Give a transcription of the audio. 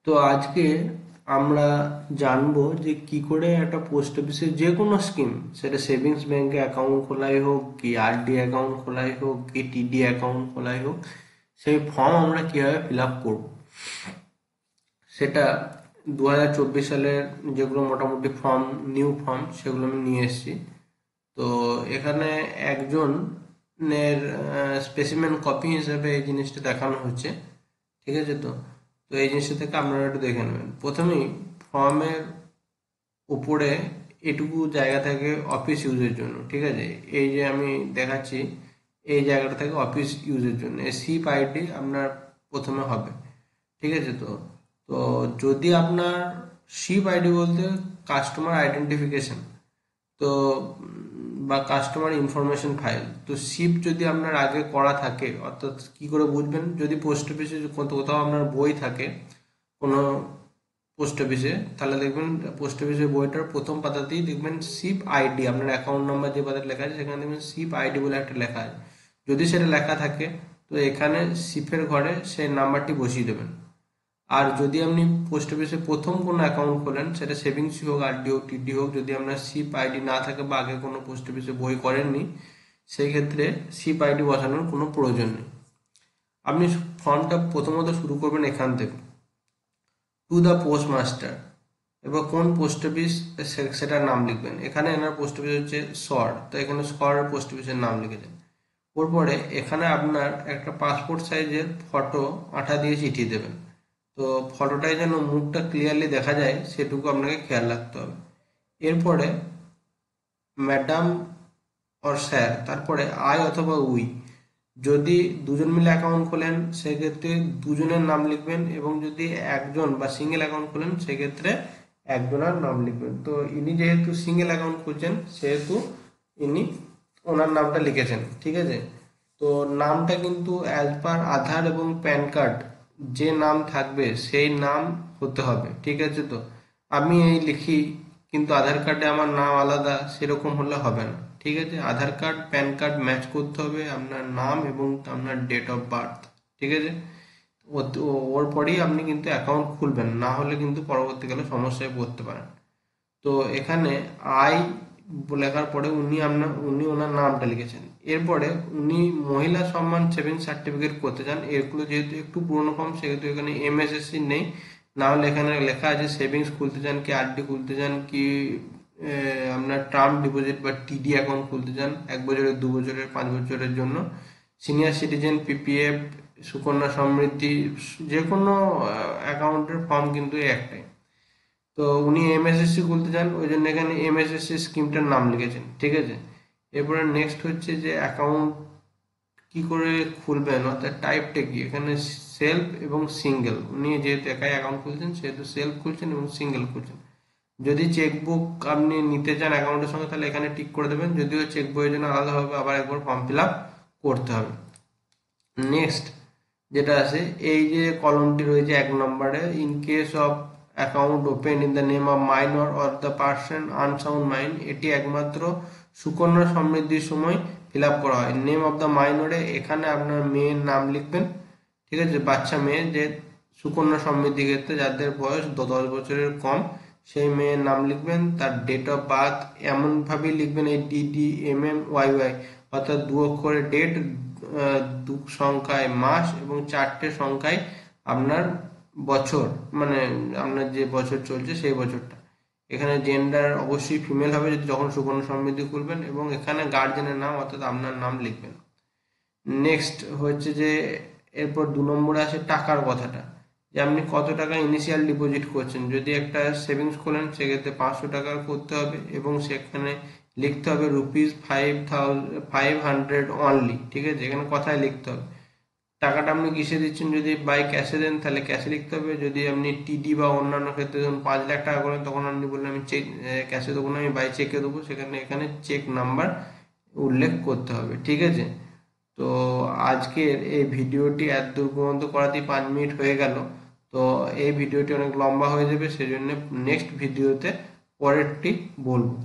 তো আজকে আমরা জানবো যে কি করে একটা পোস্ট অফিসে যে কোনো স্কিম, সেটা সেভিংস ব্যাংকে অ্যাকাউন্ট খোলাই হোক, কি আরডি অ্যাকাউন্ট খোলাই হোক, কি টিডি অ্যাকাউন্ট খোলাই হোক, সেই ফর্ম আমরা কিভাবে ফিল আপ করবো। সেটা 2024 সালের যেগুলো মোটামুটি ফর্ম, নিউ ফর্ম, সেগুলো আমি নিয়ে এসেছি। তো এখানে একজনের স্পেসিমেন কপি হিসেবে এই জিনিসটা দেখানো হচ্ছে। ঠিক আছে? তো তো এই জিনিসটা থেকে আপনারা একটু দেখে নেবেন। প্রথমেই ফর্মের উপরে এটুকু জায়গা থাকে অফিস ইউজের জন্য। ঠিক আছে? এই যে আমি দেখাচ্ছি, এই জায়গাটা থাকে অফিস ইউজের জন্য। সিপ আইডি আপনার প্রথমে হবে। ঠিক আছে? তো তো যদি আপনার সিপ আইডি বলতে কাস্টমার আইডেন্টিফিকেশন, তো বা কাস্টমার ইনফরমেশন ফাইল, তো শিপ যদি আপনার আগে করা থাকে, অর্থাৎ কি করে বুঝবেন, যদি পোস্ট অফিসে কোথাও আপনার বই থাকে কোনো পোস্ট অফিসে, তাহলে দেখবেন পোস্ট অফিসের বইটার প্রথম পাতাতেই দেখবেন শিপ আইডি, আপনার অ্যাকাউন্ট নাম্বার যে পাতাতে লেখা আছে সেখানে দেখবেন শিপ আইডি বলে একটা লেখা আছে। যদি সেটা লেখা থাকে তো এখানে শিপের ঘরে সেই নাম্বারটি বসিয়ে দেবেন। আর যদি আপনি পোস্ট অফিসে প্রথম কোনো অ্যাকাউন্ট খোলেন, সেটা সেভিংস হোক, আরডি হোক, টিডি হোক, যদি আপনার সিপ আইডি না থাকে বা আগে কোনো পোস্ট অফিসে বই করেননি, সেই ক্ষেত্রে সিপ আইডি বসানোর কোনো প্রয়োজন নেই। আপনি ফর্মটা প্রথমত শুরু করবেন এখান থেকে, টু দ্য পোস্ট মাস্টার। এবার কোন পোস্ট অফিস সেটার নাম লিখবেন। এখানে এনার পোস্ট অফিস হচ্ছে সর, তো এখানে সর পোস্ট অফিসের নাম লিখেছেন। পরে এখানে আপনার একটা পাসপোর্ট সাইজের ফটো আঠা দিয়ে চিঠিয়ে দেবেন। তো ফটোটায় যেন মুখটা ক্লিয়ারলি দেখা যায় সেটুকু আপনাকে খেয়াল রাখতে হবে। এরপরে ম্যাডাম অর স্যার, তারপরে আই অথবা উই। যদি দুজন মিলে অ্যাকাউন্ট খোলেন সেক্ষেত্রে দুজনের নাম লিখবেন, এবং যদি একজন বা সিঙ্গেল অ্যাকাউন্ট খোলেন সেক্ষেত্রে একজনের নাম লিখবেন। তো ইনি যেহেতু সিঙ্গেল অ্যাকাউন্ট খুলছেন সেহেতু ইনি ওনার নামটা লিখেছেন। ঠিক আছে? তো নামটা কিন্তু অ্যাজ পার আধার এবং প্যান কার্ড যে নাম থাকবে সেই নাম হতে হবে। ঠিক আছে? তো আমি এই লিখি, কিন্তু আধার কার্ডে আমার নাম আলাদা, সেরকম হলে হবে না। ঠিক আছে? আধার কার্ড প্যান কার্ড ম্যাচ করতে হবে আপনার নাম এবং আপনার ডেট অফ বার্থ। ঠিক আছে? ওর পরেই আপনি কিন্তু অ্যাকাউন্ট খুলবেন, না হলে কিন্তু পরবর্তীকালে সমস্যায় পড়তে পারেন। তো এখানে আই লেখার পরে উনি ওনার নামটা লিখেছেন। এরপরে উনি মহিলা সম্মান সেভিংস সার্টিফিকেট করতে চান। এগুলো যেহেতু একটু পুরোনো ফর্ম সেহেতু এখানে এমএসএসসি নেই, না হলে এখানে লেখা আছে সেভিংস খুলতে চান কি আরডি খুলতে চান কি আপনার টার্ম ডিপোজিট বা টিডি অ্যাকাউন্ট খুলতে চান, 1 বছরের, 2 বছরের, 5 বছরের জন্য। Senior citizen, PPF, Sukanya Samriddhi, যে কোনো অ্যাকাউন্টের ফর্ম কিন্তু এই একটাই। তো উনি এমএসএসসি খুলতে চান, ওই জন্য এখানে এমএসএসসি স্কিমটার নাম লিখেছেন। ঠিক আছে? এরপরে নেক্সট হচ্ছে যে অ্যাকাউন্ট কি করে খুলবেন, অর্থাৎ টাইপটা কি। এখানে সেলফ এবং সিঙ্গেল, উনি যেহেতু একাই অ্যাকাউন্ট খুলছেন সেহেতু সেলফ খুলছেন এবং সিঙ্গেল খুলছেন। যদি চেকবুক আপনি নিতে চান অ্যাকাউন্টের সঙ্গে তাহলে এখানে টিক করে দেবেন, যদিও চেক বইয়ের জন্য আলাদাভাবে আবার একবার ফর্ম ফিল আপ করতে হবে। নেক্সট যেটা আছে, এই যে কলমটি রয়েছে 1 নম্বরে, in case of account open in the name of minor or the person unsound mind, এটি একমাত্র সুকন্যা সমৃদ্ধির সময় ফিল আপ করা হয়। নেম অফ দ্য মাইনরে এখানে আপনার মেয়ের নাম লিখবেন। ঠিক আছে? বাচ্চা মেয়ে, যে সুকন্যা সমৃদ্ধি ক্ষেত্রে যাদের বয়স 10 বছরের কম, সেই মেয়ের নাম লিখবেন। তার ডেট অফ বার্থ এমনভাবেই লিখবেন, এই DDMMYY, অর্থাৎ 2 অক্ষরে ডেট, 2 সংখ্যায় মাস এবং 4টে সংখ্যায় আপনার বছর, মানে আপনার যে বছর চলছে সেই বছরটা। এখানে জেন্ডার অবশ্যই ফিমেল হবে যদি যখন সুকন্যা সমৃদ্ধি খুলবেন, এবং এখানে গার্জেনের নাম অর্থাৎ আপনার নাম লিখবেন। নেক্সট হচ্ছে যে এরপর 2 নম্বরে আসে টাকার কথাটা, যে আপনি কত টাকা ইনিশিয়াল ডিপোজিট করছেন। যদি একটা সেভিংস খোলেন সেক্ষেত্রে 500 টাকা করতে হবে, এবং সেখানে লিখতে হবে ₹500 অনলি। ঠিক আছে? এখানে কথায় লিখতে হবে টাকাটা আপনি কিসে দিচ্ছেন। যদি বাই ক্যাশে দেন তাহলে ক্যাশে লিখতে হবে। যদি আপনি টিডি বা অন্যান্য ক্ষেত্রে ধরুন 5 লাখ টাকা করেন, তখন আপনি বললেন আমি চেক ক্যাশে দেবো না, আমি বাই চেকে দেবো, সেখানে এখানে চেক নাম্বার উল্লেখ করতে হবে। ঠিক আছে? তো আজকের এই ভিডিওটি এত দূর পর্যন্ত করাতেই 5 মিনিট হয়ে গেল। তো এই ভিডিওটি অনেক লম্বা হয়ে যাবে, সেজন্য নেক্সট ভিডিওতে পরেরটি বলবো।